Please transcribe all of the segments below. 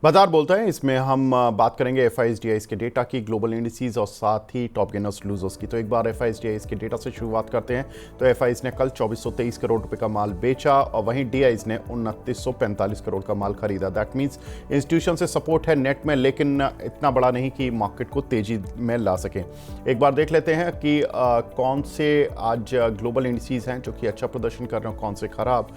बाजार बोलता है इसमें हम बात करेंगे एफआईएस के डेटा की, ग्लोबल इंडिसेस और साथ ही टॉप गेनर्स लूजर्स की। तो एक बार एफआईएस के डेटा से शुरुआत करते हैं। तो एफआईएस ने कल 2423 करोड़ रुपए का माल बेचा और वहीं डीआईज ने 2945 करोड़ का माल खरीदा। दैट मीन्स इंस्टीट्यूशन से सपोर्ट है नेट में, लेकिन इतना बड़ा नहीं कि मार्केट को तेजी में ला सके। एक बार देख लेते हैं कि कौन से आज ग्लोबल इंडिसेस हैं जो कि अच्छा प्रदर्शन कर रहे हैं, कौन से खराब।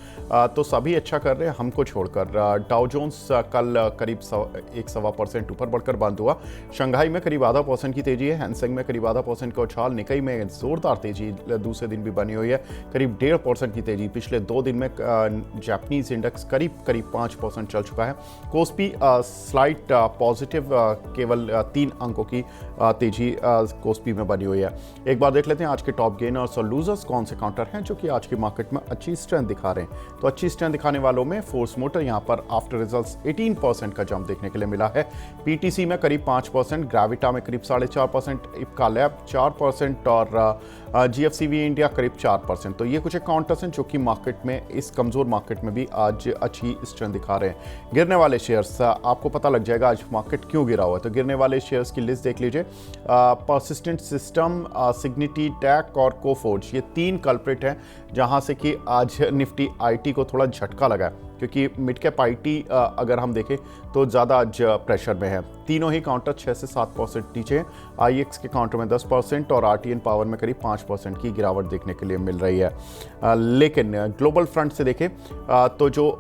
तो सभी अच्छा कर रहे हैं हमको छोड़कर। डाउ जोन्स कल करीब 1.25% ऊपर बढ़कर बंद हुआ। शंघाई में करीब 0.5% की तेजी है। हैंगसेंग में करीब 0.5% का उछाल। निकाई में जोरदार तेजी दूसरे दिन भी बनी हुई है, करीब 1.5% की तेजी। पिछले 2 दिन में जापानीज इंडेक्स करीब 5% चल चुका है। कोस्पी स्लाइट पॉजिटिव, केवल 3 अंकों की तेजी कोस्पी में बनी हुई है। एक बार देख लेते हैं आज के टॉप गेनर्स और लूजर्स कौन से काउंटर हैं जो कि आज की मार्केट में अच्छी स्ट्रेंथ दिखा रहे हैं। तो अच्छी स्ट्रेंथ दिखाने वालों में फोर्स मोटर यहां पर आफ्टर रिजल्ट्स 18% का जंप देखने के लिए मिला है। पीटीसी में करीब 5%, ग्रेविटा में करीब 4.5%, इप्का लैब 4% और जीएफसीवी इंडिया करीब 4%। तो ये कुछ एक काउंटर्स हैं जो कि मार्केट में, इस कमजोर मार्केट में भी आज अच्छी स्ट्रेंथ दिखा रहे हैं। गिरने वाले शेयर्स, आपको पता लग जाएगा आज मार्केट क्यों गिरा हुआ है। तो गिरने वाले शेयर्स की लिस्ट देख लीजिए। परसिस्टेंट सिस्टम, सिग्निटी टैक और कोफोर्ज, ये 3 कल्प्रिट हैं जहां से कि आज निफ्टी आईटी को थोड़ा झटका लगा है, क्योंकि मिड कैप आईटी अगर हम देखें तो ज़्यादा आज प्रेशर में है। तीनों ही काउंटर 6 से 7% नीचे हैं। आईएक्स के काउंटर में 10% और आरटीएन पावर में करीब 5% की गिरावट देखने के लिए मिल रही है। लेकिन ग्लोबल फ्रंट से देखें तो जो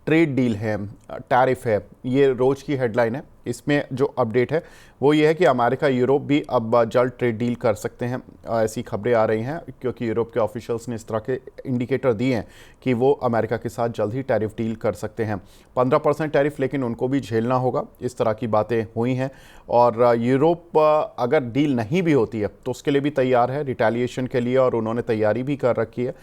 ट्रेड डील है, टैरिफ है, ये रोज की हेडलाइन है। इसमें जो अपडेट है वो ये है कि अमेरिका यूरोप भी अब जल्द ट्रेड डील कर सकते हैं, ऐसी खबरें आ रही हैं, क्योंकि यूरोप के ऑफिशियल्स ने इस तरह के इंडिकेटर दिए हैं कि वो अमेरिका के साथ जल्द ही टैरिफ डील कर सकते हैं। 15% टैरिफ लेकिन उनको भी झेलना होगा, इस तरह की बातें हुई हैं। और यूरोप अगर डील नहीं भी होती है तो उसके लिए भी तैयार है, रिटेलिएशन के लिए, और उन्होंने तैयारी भी कर रखी है।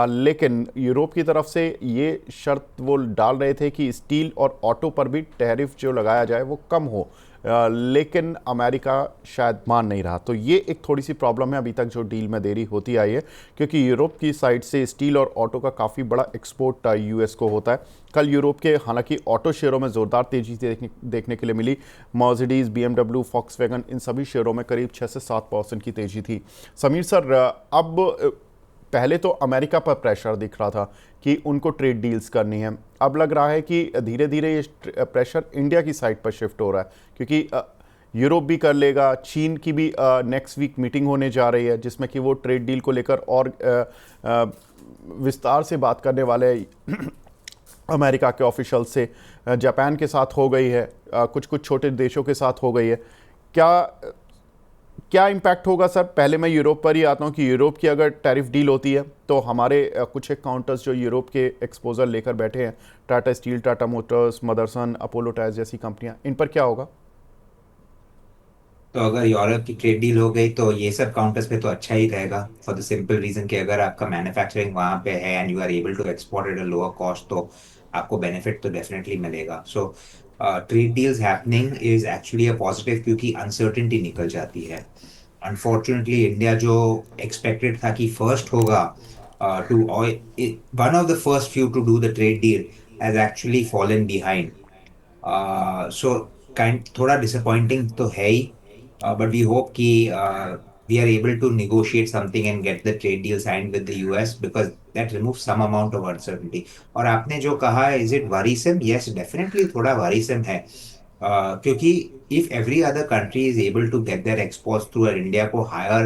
लेकिन यूरोप की तरफ से ये शर्त वो डाल रहे थे कि स्टील और ऑटो पर भी टैरिफ जो लगाया जाए वो कम हो, लेकिन अमेरिका शायद मान नहीं रहा। तो ये एक थोड़ी सी प्रॉब्लम है अभी तक जो डील में देरी होती आई है, क्योंकि यूरोप की साइड से स्टील और ऑटो का काफ़ी बड़ा एक्सपोर्ट यूएस को होता है। कल यूरोप के हालांकि ऑटो शेयरों में ज़ोरदार तेजी देखने के लिए मिली। मर्सिडीज, बीएमडब्ल्यू, फॉक्सवैगन, इन सभी शेयरों में करीब 6 से 7% की तेजी थी। समीर सर, अब पहले तो अमेरिका पर प्रेशर दिख रहा था कि उनको ट्रेड डील्स करनी है, अब लग रहा है कि धीरे धीरे ये प्रेशर इंडिया की साइड पर शिफ्ट हो रहा है, क्योंकि यूरोप भी कर लेगा। चीन की भी नेक्स्ट वीक मीटिंग होने जा रही है जिसमें कि वो ट्रेड डील को लेकर और विस्तार से बात करने वाले अमेरिका के ऑफिशियल से। जापान के साथ हो गई है, कुछ कुछ छोटे देशों के साथ हो गई है। क्या क्या इम्पैक्ट होगा सर? पहले मैं यूरोप पर ही आता हूं कि यूरोप की अगर टैरिफ डील होती है तो हमारे कुछ एक काउंटर्स जो यूरोप के एक्सपोजर लेकर बैठे हैं, Tata steel, Tata Motors, Motherson, Apollo tyres जैसी कंपनियां, इन पर क्या होगा? तो अगर यूरोप की ट्रेड डील हो गई तो ये सब काउंटर्स पे तो अच्छा ही रहेगा, फॉर द सिंपल रीजन कि अगर आपका मैन्युफैक्चरिंग वहाँ पे है and you are able to export at a lower cost, तो आपको बेनिफिट तो डेफिनेटली मिलेगा। So trade deals happening is actually a positive, क्योंकि अनसर्टिनिटी निकल जाती है। अनफॉर्चुनेटली इंडिया जो एक्सपेक्टेड था कि फर्स्ट होगा to one of the first few to do the trade deal, has actually fallen behind. So kind थोड़ा डिसअपॉइंटिंग तो है ही, but we hope कि we are able to negotiate something and get the trade deal signed with the US, because that removes some amount of uncertainty. और आपने जो कहा is it worrisome? Yes, definitely थोड़ा worrisome है। क्योंकि if every other country is able to get their exports through और India को higher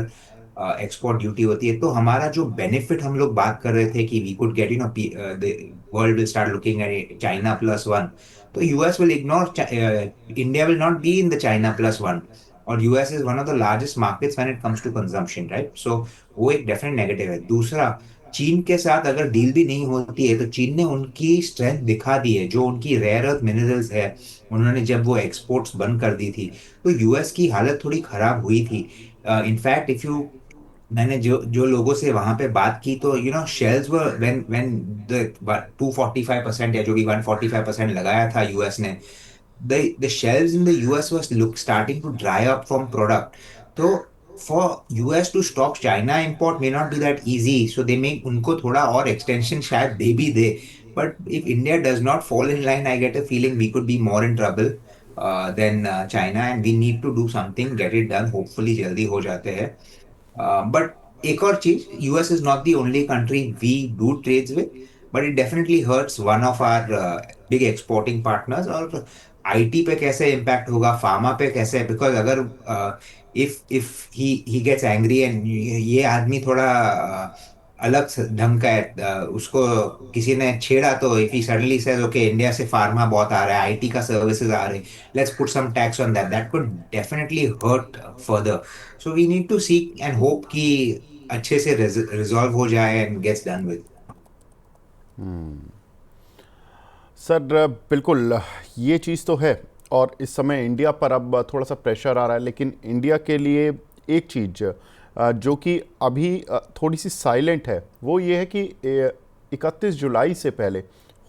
export duty होती है, तो हमारा जो बेनिफिट हम लोग बात कर रहे थे कि we could get, the world will start looking at China plus one, तो US will ignore India, will not be in the China plus one. और US is one of the largest markets when it comes to consumption, right? So वो एक definite negative है। दूसरा, चीन के साथ अगर डील भी नहीं होती है तो चीन ने उनकी स्ट्रेंथ दिखा दी है, जो उनकी रेयर अर्थ मिनरल्स है, उन्होंने जब वो एक्सपोर्ट्स बंद कर दी थी तो यूएस की हालत थोड़ी खराब हुई थी। इनफैक्ट इफ यू मैंने जो जो लोगों से वहां पे बात की, तो shells were when when the 245% या जो भी 145% लगाया था यूएस ने, the shelves in the US was starting to dry up from product. तो for US to stop China import may not be that easy, so they may उनको थोड़ा और extension शायद दे भी दे, But if India does not fall in line, I get a feeling we could be more in trouble than China, and we need to do something, get it done. Hopefully जल्दी हो जाते हैं. But एक और चीज, US is not the only country we do trades with, but it definitely hurts one of our big exporting partners. और IT पे कैसे इम्पैक्ट होगा, फार्मा पे कैसे, बिकॉज अगर if he gets angry and ये आदमी थोड़ा अलग ढंग का है, उसको किसी ने छेड़ा, तो if he suddenly says okay India से फार्मा बहुत आ रहा है, आईटी का सर्विसेज आ रहे हैं, let's put some tax on that, that could definitely hurt further. So we need to seek and hope कि अच्छे से रिजॉल्व हो जाए and gets done with. Sir बिल्कुल ये चीज़ तो है, और इस समय इंडिया पर अब थोड़ा सा प्रेशर आ रहा है, लेकिन इंडिया के लिए एक चीज़ जो कि अभी थोड़ी सी साइलेंट है वो ये है कि 31 जुलाई से पहले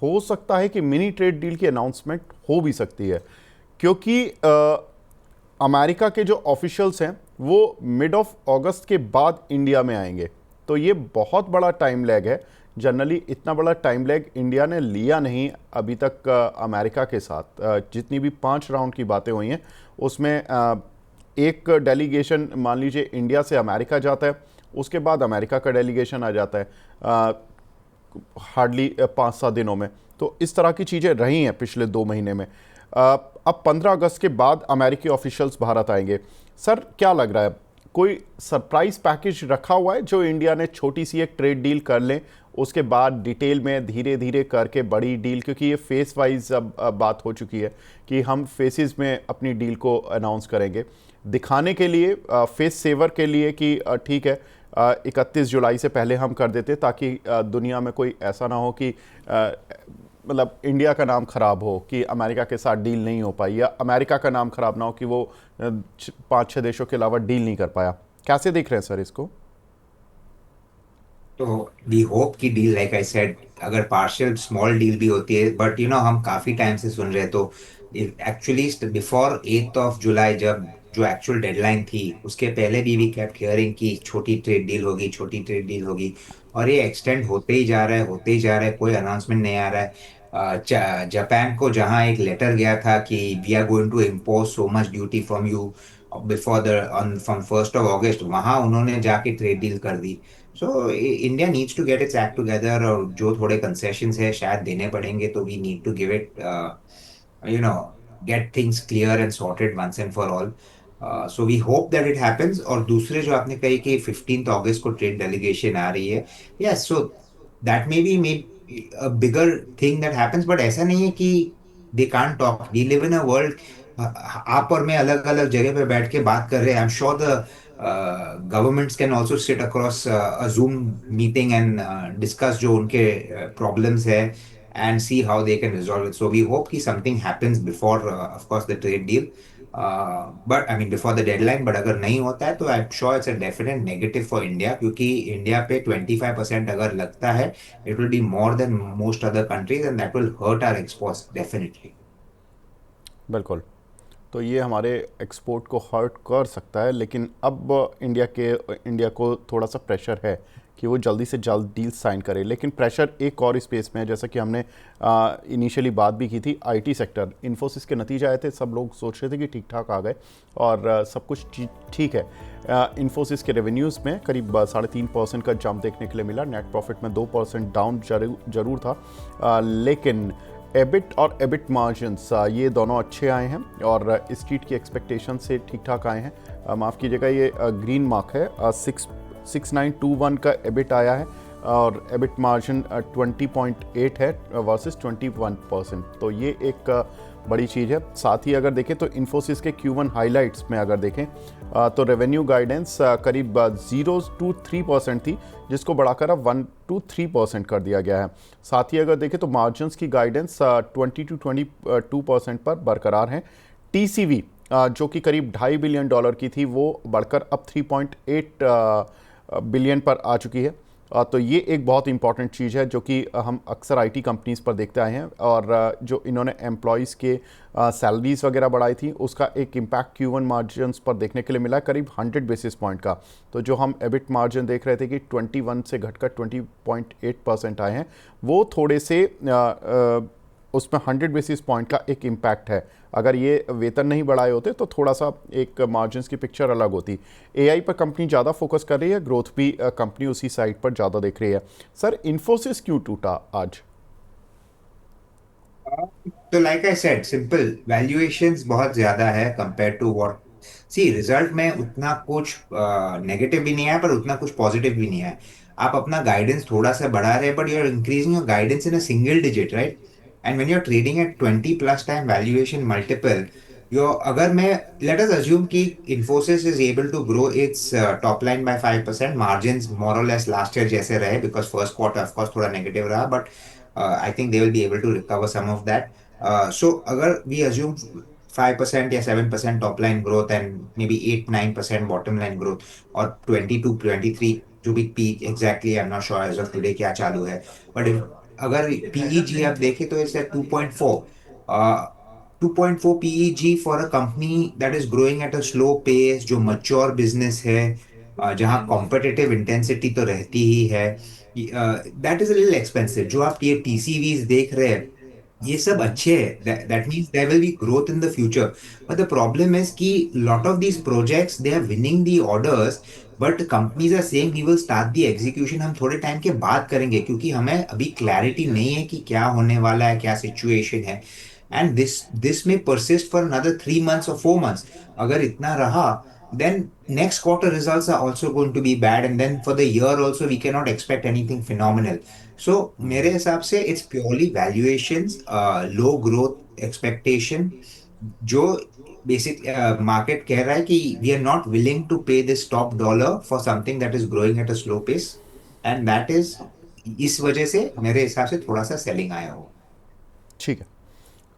हो सकता है कि मिनी ट्रेड डील की अनाउंसमेंट हो भी सकती है, क्योंकि अमेरिका के जो ऑफिशियल्स हैं वो मिड ऑफ अगस्त के बाद इंडिया में आएंगे, तो ये बहुत बड़ा टाइम लैग है. जनरली इतना बड़ा टाइम लैग इंडिया ने लिया नहीं अभी तक अमेरिका के साथ. जितनी भी 5 राउंड की बातें हुई हैं उसमें एक डेलीगेशन मान लीजिए इंडिया से अमेरिका जाता है, उसके बाद अमेरिका का डेलीगेशन आ जाता है हार्डली 5-7 दिनों में. तो इस तरह की चीज़ें रही हैं पिछले 2 महीने में. अब 15 अगस्त के बाद अमेरिकी ऑफिशियल्स भारत आएंगे. सर क्या लग रहा है, कोई सरप्राइज पैकेज रखा हुआ है जो इंडिया ने छोटी सी एक ट्रेड डील कर लें, उसके बाद डिटेल में धीरे धीरे करके बड़ी डील, क्योंकि ये फेस वाइज अब बात हो चुकी है कि हम फेसेस में अपनी डील को अनाउंस करेंगे, दिखाने के लिए, फेस सेवर के लिए कि ठीक है 31 जुलाई से पहले हम कर देते, ताकि दुनिया में कोई ऐसा ना हो कि मतलब इंडिया का नाम ख़राब हो कि अमेरिका के साथ डील नहीं हो पाई, या अमेरिका का नाम ख़राब ना हो कि वो 5-6 देशों के अलावा डील नहीं कर पाया. कैसे देख रहे हैं सर इसको? तो वी होप की डील, लाइक आई सेड, अगर पार्शियल स्मॉल डील भी होती है, बट हम काफी टाइम से सुन रहे हैं, तो एक्चुअली बिफोर 8 जुलाई, जब जो एक्चुअल डेडलाइन थी उसके पहले भी वी केप्ट हियरिंग कि छोटी ट्रेड डील होगी, छोटी ट्रेड डील होगी, और ये एक्सटेंड होते ही जा रहा है, होते ही जा रहा है, कोई अनाउंसमेंट नहीं आ रहा है. जापान को जहां एक लेटर गया था कि we are going to impose so much duty from you before the on from 1 अगस्त, वहां उन्होंने जाके ट्रेड डील कर दी. So India needs to get its act together, और जो थोड़े कंसेशंस है शायद देने पड़ेंगे, तो we need to give it, get things clear and sorted once and for all. So we hope that it happens. और दूसरे जो आपने कही कि 15th अगस्त को ट्रेड डेलीगेशन आ रही है, yes, so that may be a bigger thing that happens, but ऐसा नहीं है कि they can't talk. We live in a world, आप और मैं अलग अलग जगह पे बैठ के बात कर रहे हैं. I'm sure the governments can also sit across a Zoom meeting and discuss जो उनके problems है, and see how they can resolve it. So we hope कि something happens before, of course, the trade deal. But I mean before the deadline. But अगर नहीं होता है तो I'm sure it's a definite negative for India, क्योंकि India पे 25% अगर लगता है, it will be more than most other countries, and that will hurt our exports definitely. बिल्कुल, तो ये हमारे एक्सपोर्ट को हर्ट कर सकता है, लेकिन अब इंडिया को थोड़ा सा प्रेशर है कि वो जल्दी से जल्द डील साइन करे. लेकिन प्रेशर एक और स्पेस में है, जैसा कि हमने इनिशियली बात भी की थी, आईटी सेक्टर. इन्फोसिस के नतीजे आए थे, सब लोग सोच रहे थे कि ठीक ठाक आ गए और सब कुछ ठीक है. इन्फोसिस के रेवेन्यूज़ में करीब 3.5% का जंप देखने के लिए मिला, नेट प्रॉफिट में 2% डाउन जरूर था, लेकिन एबिट और एबिट मार्जिन्स ये दोनों अच्छे आए हैं और स्ट्रीट की एक्सपेक्टेशन से ठीक ठाक आए हैं. माफ़ कीजिएगा, ये ग्रीन मार्क है, 6921 का एबिट आया है और एबिट मार्जिन 20.8 है वर्सेस 21%. तो ये एक बड़ी चीज़ है. साथ ही अगर देखें तो इन्फोसिस के Q1 हाइलाइट्स में अगर देखें तो रेवेन्यू गाइडेंस करीब 0-3% थी, जिसको बढ़ाकर अब 1-3% कर दिया गया है. साथ ही अगर देखें तो मार्जिन्स की गाइडेंस 20-22% पर बरकरार हैं. TCV जो कि करीब $2.5 बिलियन की थी, वो बढ़कर अब 3.8 बिलियन पर आ चुकी है. तो ये एक बहुत इंपॉर्टेंट चीज़ है जो कि हम अक्सर आईटी कंपनीज़ पर देखते आए हैं। और जो इन्होंने एम्प्लॉयज़ के सैलरीज वगैरह बढ़ाई थी, उसका एक इम्पैक्ट Q1 मार्जिन्स पर देखने के लिए मिला, करीब 100 बेसिस पॉइंट का। तो जो हम एबिट मार्जिन देख रहे थे कि 21 से घटकर 20.8% आए हैं, वो थोड़े से उसमें 100 बेसिस पॉइंट का एक इम्पैक्ट है। अगर ये वेतन नहीं बढ़ाए होते तो थोड़ा सा एक मार्जिन्स की पिक्चर अलग होती। एआई पर कंपनी ज़्यादा फोकस कर रही है, ग्रोथ भी कंपनी उसी साइड पर ज़्यादा देख रही है। सर, इन्फोसिस क्यों टूटा आज? तो like I said, simple valuations बहुत ज्यादा है compare to what see result में। उतना कुछ नेगेटिव भी नहीं है, पर उतना कुछ पॉजिटिव भी नहीं है। आप अपना गाइडेंस थोड़ा सा बढ़ा रहे हैं, but you are increasing your guidance in a single digit, right? And when you are trading at 20 plus time valuation multiple, यो अगर मैं लेट अस अज्यूम कि Infosys is able to grow its top line by 5%, margins more or less last year जैसे रहे, because first quarter of course थोड़ा negative रहा, but I think they will be able to recover some of that. So अगर we assume 5% या 7% top line growth and may be 8-9% bottom line growth, और 22-23 जो भी peak exactly I am not sure as of today क्या चालू है, but अगर PEG आप देखें तो it's at 2.4। 2.4 PEG for a company that is growing at a slow pace, जो मच्योर बिजनेस है, जहाँ कॉम्पिटिटिव इंटेंसिटी तो रहती ही है, that is a little expensive. जो आप ये टीसीवीज देख रहे हैं, ये सब अच्छे हैं, that means there will be growth in the future. But the problem is कि lot of these projects they are winning the orders, but companies are saying we will start the execution हम थोड़े time के बाद करेंगे, क्योंकि हमें अभी clarity नहीं है कि क्या होने वाला है, क्या सिचुएशन है। एंड दिस में persist for another 3 months or 4 months। अगर इतना रहा, then next quarter results are also going to be bad, and then for the year also we cannot expect anything phenomenal। So मेरे हिसाब से it's purely valuations, low growth expectation, जो basic market कह रहा है कि we are not willing to pay this top dollar for something that is growing at a slow pace, and that is इस वजह से मेरे हिसाब से थोड़ा सा सेलिंग आया हो। ठीक है।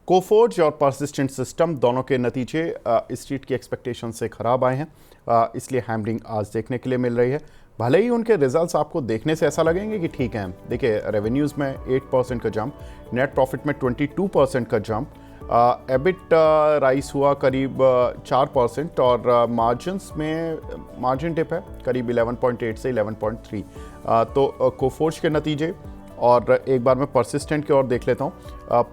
कोफोर्ज और परसिस्टेंट सिस्टम दोनों के नतीजे स्ट्रीट की एक्सपेक्टेशन से ख़राब आए हैं, इसलिए हैमरिंग आज देखने के लिए मिल रही है। भले ही उनके रिजल्ट्स आपको देखने से ऐसा लगेंगे कि ठीक हैं, देखिए रेवेन्यूज़ में 8% का जंप, नेट प्रॉफिट में 22% का जंप, एबिट राइस हुआ करीब 4%, और मार्जिन्स में मार्जिन टिप है करीब 11.8 से 11.3। तो कोफोर्ज के नतीजे, और एक बार मैं परसिस्टेंट की ओर देख लेता हूँ।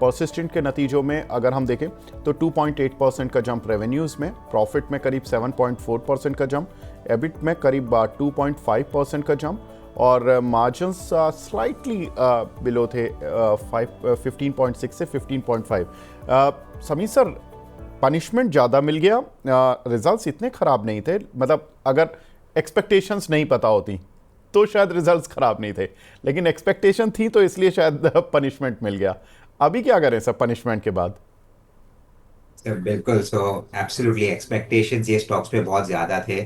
परसिस्टेंट के नतीजों में अगर हम देखें तो 2.8% का जंप रेवेन्यूज़ में, प्रॉफिट में करीब 7.4% का जंप, एबिट में करीब 2.5% का जंप, और मार्जिन्स स्लाइटली बिलो थे 15.6 से 15.5। समीर सर, पनिशमेंट ज़्यादा मिल गया, रिजल्ट्स इतने ख़राब नहीं थे। मतलब अगर एक्सपेक्टेशंस नहीं पता होती तो शायद रिजल्ट्स खराब नहीं थे, लेकिन एक्सपेक्टेशन थी तो इसलिए शायद पनिशमेंट मिल गया। अभी क्या करें सब पनिशमेंट के बाद? बिल्कुल। सो एब्सोल्युटली एक्सपेक्टेशंस ये स्टॉक्स पे बहुत ज्यादा थे।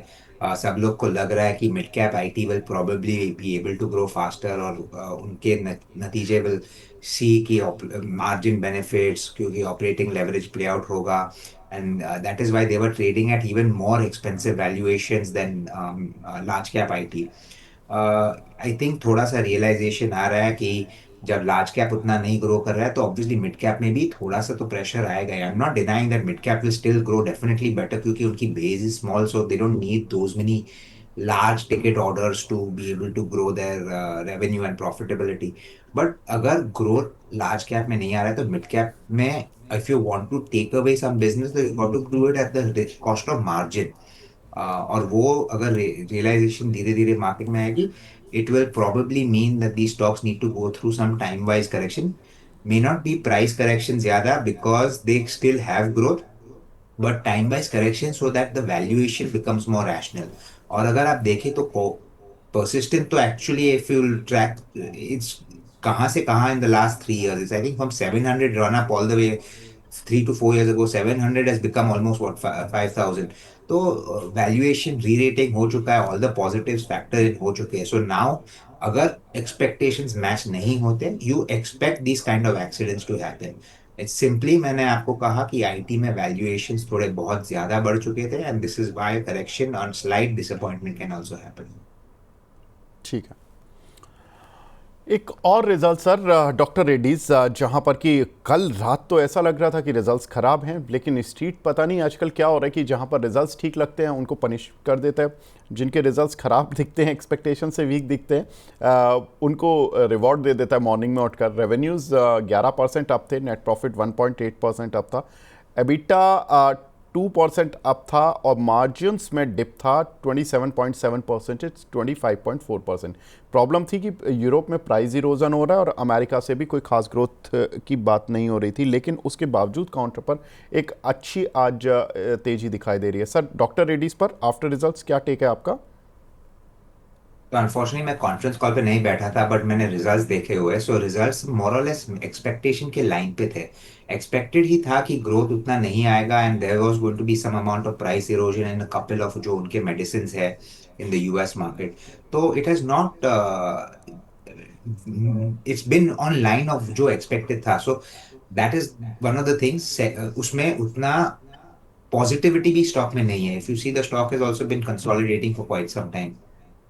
सब लोग को लग रहा है कि mid cap IT will probably be able to grow faster, और उनके नतीजे will see key margin benefits, क्योंकि ऑपरेटिंग लेवरेज प्ले आउट होगा, and that is why they were trading at even more expensive valuations than large cap IT. I think थोड़ा सा realisation आ रहा है कि जब लार्ज कैप उतना नहीं ग्रो कर रहा है, तो ऑब्वियसली मिड कैप में भी थोड़ा सा तो प्रेशर आएगा। आई am not denying that mid cap will still grow definitely better, क्योंकि उनकी base is small, so they don't need those many large ticket orders to be able to grow their revenue and profitability। but अगर growth large cap में नहीं आ रहा है, तो mid cap में if you want to take away some business, then you got to do it at the cost of margin। और वो अगर रियलाइजेशन धीरे धीरे मार्केट में आएगी, it will probably mean that these stocks need to go through some time wise correction। may not be price correction ज्यादा, because they still have growth, but time wise correction so that the valuation becomes more rational। और अगर आप देखें तो persistent तो actually if you track it's कहाँ से कहाँ in the last 3 years, it's I think from 700 run up all the way 3 to 4 years ago, 700 has become almost what 5,000। तो वैल्यूएशन री रेटिंग हो चुका है, all the positives factor in हो चुके हैं। सो नाउ अगर एक्सपेक्टेशंस मैच नहीं होते, you expect this kind of accidents to happen. It's simply मैंने आपको कहा कि आईटी में वैल्यूएशंस थोड़े बहुत ज्यादा बढ़ चुके थे, and this is why correction on slight disappointment can also happen. ठीक है। एक और रिजल्ट सर, डॉक्टर रेड्डीज, जहां पर कि कल रात तो ऐसा लग रहा था कि रिजल्ट्स खराब हैं, लेकिन स्ट्रीट पता नहीं आजकल क्या हो रहा है कि जहां पर रिजल्ट्स ठीक लगते हैं उनको पनिश कर देता है, जिनके रिजल्ट्स खराब दिखते हैं, एक्सपेक्टेशन से वीक दिखते हैं, उनको रिवॉर्ड दे देता है मॉर्निंग में उठकर। रेवेन्यूज़ 11% अप थे, नेट प्रॉफिट 1.8% अप था, एबिटा 2% अप था, और मार्जिन्स में डिप था 27.7%, 25.4%। प्रॉब्लम थी कि यूरोप में प्राइस इरोजन हो रहा है और अमेरिका से भी कोई खास ग्रोथ की बात नहीं हो रही थी, लेकिन उसके बावजूद काउंटर पर एक अच्छी आज तेजी दिखाई दे रही है। सर, डॉक्टर रेड्डीज पर आफ्टर रिजल्ट्स क्या टेक है आपका? तो अनफॉर्चुनेटली मैं कॉन्फ्रेंस कॉल पे नहीं बैठा था, बट मैंने रिजल्ट्स देखे हुए। सो रिजल्ट्स मोरलेस एक्सपेक्टेशन के लाइन पे थे। एक्सपेक्टेड ही था कि ग्रोथ उतना नहीं आएगा, and there was going to be some amount of price erosion in a couple of जो उनके मेडिसिन है इन द यूएस मार्केट। तो it has not, it's been on line of जो एक्सपेक्टेड था। So that is one of the things. उसमें उतना positivity भी stock में नहीं है। If you see the stock has also been consolidating for quite some time.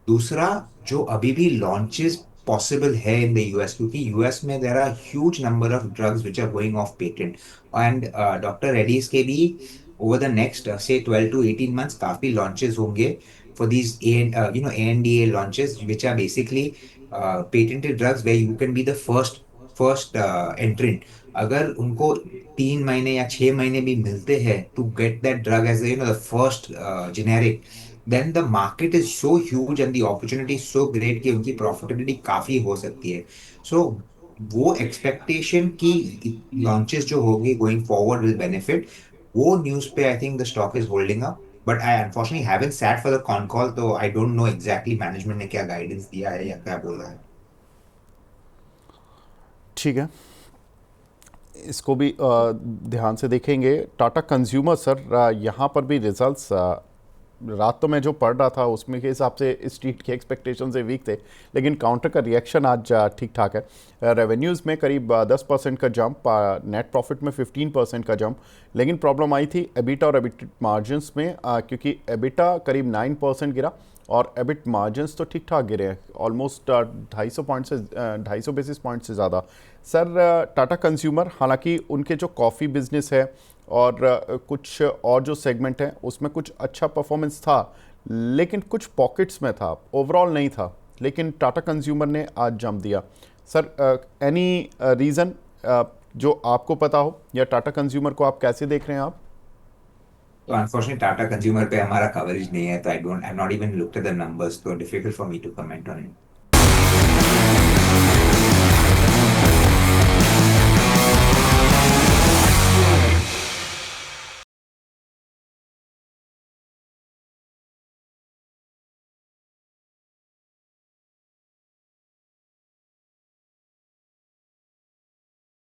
दूसरा, जो अभी भी लॉन्चेस पॉसिबल है इन द यूएस, क्योंकि यूएस में there are huge number of drugs which are going off patent. And doctor Reddy's के भी over the next से 12 to 18 months काफी लॉन्चेस होंगे for these ANDA launches which are basically patented drugs where you can be the first entrant. अगर उनको 3 महीने या 6 महीने भी मिलते हैं to get that drug as the first generic, then the market is so huge and the opportunity is so great कि उनकी profitability काफी हो सकती है। So वो expectation की launches जो होगी going forward will benefit। वो news पे I think the stock is holding up, but I unfortunately haven't sat for the con call, तो I don't know exactly management ने क्या guidance दिया है या क्या बोला है। ठीक है, इसको भी ध्यान से देखेंगे। टाटा कंज्यूमर सर, यहाँ पर भी रिजल्ट्स रात तो मैं जो पढ़ रहा था उसमें के हिसाब से स्ट्रीट के एक्सपेक्टेशन से वीक थे, लेकिन काउंटर का रिएक्शन आज ठीक ठाक है। रेवेन्यूज़ में करीब 10% का जंप, नेट प्रॉफिट में 15% का जंप, लेकिन प्रॉब्लम आई थी एबिटा और एबिट मार्जिन्स में, क्योंकि एबिटा करीब 9% गिरा और एबिट मार्जिन्स तो ठीक ठाक गिरे हैं, ऑलमोस्ट 250 बेसिस पॉइंट से ज़्यादा। सर, टाटा कंज्यूमर, हालांकि उनके जो कॉफ़ी बिजनेस है और कुछ और जो सेगमेंट है उसमें कुछ अच्छा परफॉर्मेंस था, लेकिन कुछ पॉकेट्स में था, ओवरऑल नहीं था, लेकिन टाटा कंज्यूमर ने आज जंप दिया। सर, एनी रीज़न जो आपको पता हो, या टाटा कंज्यूमर को आप कैसे देख रहे हैं आप? तो अनफॉर्चुनेटली टाटा कंज्यूमर पे हमारा कवरेज नहीं है, तो I not even looked at the numbers, तो difficult for me to comment on it.